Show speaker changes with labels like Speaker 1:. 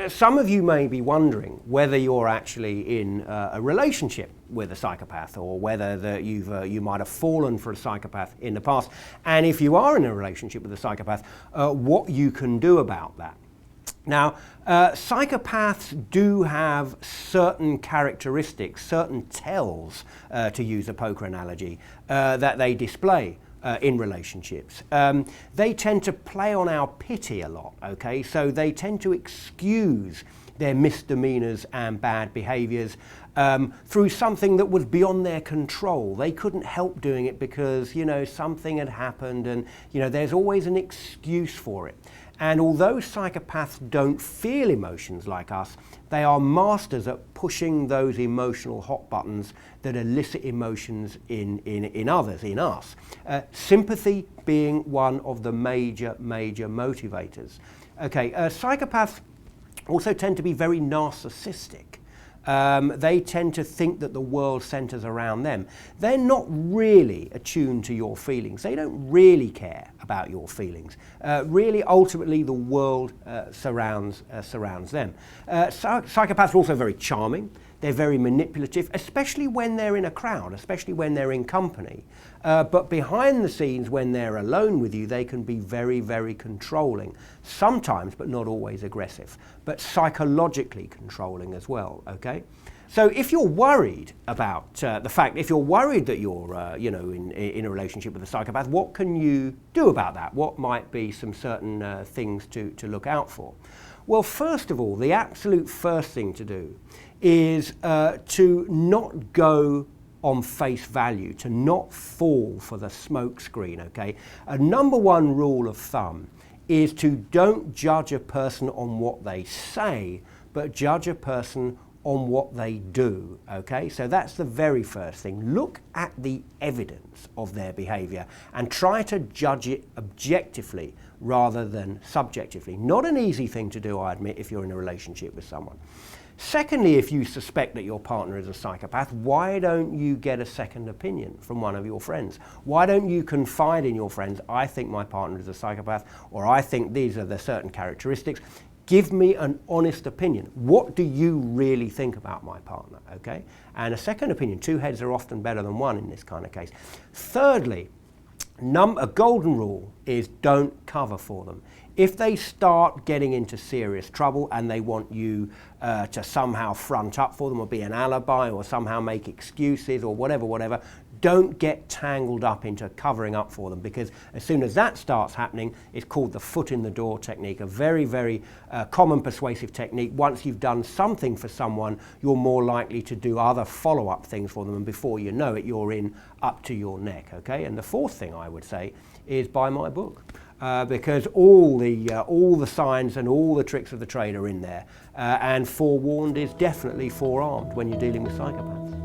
Speaker 1: some of you may be wondering whether you're actually in a relationship with a psychopath, or whether you might have fallen for a psychopath in the past. And if you are in a relationship with a psychopath, what you can do about that. Now, psychopaths do have certain characteristics, certain tells, to use a poker analogy, that they display in relationships. They tend to play on our pity a lot, okay? So they tend to excuse their misdemeanors and bad behaviors through something that was beyond their control. They couldn't help doing it because, you know, something had happened, and, you know, there's always an excuse for it. And although psychopaths don't feel emotions like us, they are masters at pushing those emotional hot buttons that elicit emotions in others, in us. Sympathy being one of the major motivators. Okay, psychopaths also tend to be very narcissistic. They tend to think that the world centers around them. They're not really attuned to your feelings. They don't really care about your feelings. Really, ultimately, the world surrounds them. Psychopaths are also very charming. They're very manipulative, especially when they're in a crowd, especially when they're in company. But behind the scenes, when they're alone with you, they can be very controlling. Sometimes, but not always, aggressive. But psychologically controlling as well, okay? So if you're worried about the fact, if you're worried that you're you know, in a relationship with a psychopath, what can you do about that? What might be some certain things to look out for? Well, first of all, the absolute first thing to do is to not go on face value, to not fall for the smokescreen, okay? A number one rule of thumb is to don't judge a person on what they say, but judge a person on what they do, okay? So that's the very first thing. Look at the evidence of their behavior and try to judge it objectively rather than subjectively. Not an easy thing to do, I admit, if you're in a relationship with someone. Secondly, if you suspect that your partner is a psychopath, why don't you get a second opinion from one of your friends? Why don't you confide in your friends, I think my partner is a psychopath, or I think these are the certain characteristics. Give me an honest opinion. What do you really think about my partner, okay? And a second opinion, two heads are often better than one in this kind of case. Thirdly, a golden rule is don't cover for them. If they start getting into serious trouble and they want you to somehow front up for them or be an alibi or somehow make excuses or whatever, don't get tangled up into covering up for them, because as soon as that starts happening, it's called the foot in the door technique, a very common persuasive technique. Once you've done something for someone, you're more likely to do other follow-up things for them, and before you know it, you're in up to your neck, okay? And the fourth thing I would say is buy my book. Because all the signs and all the tricks of the trade are in there, and forewarned is definitely forearmed when you're dealing with psychopaths.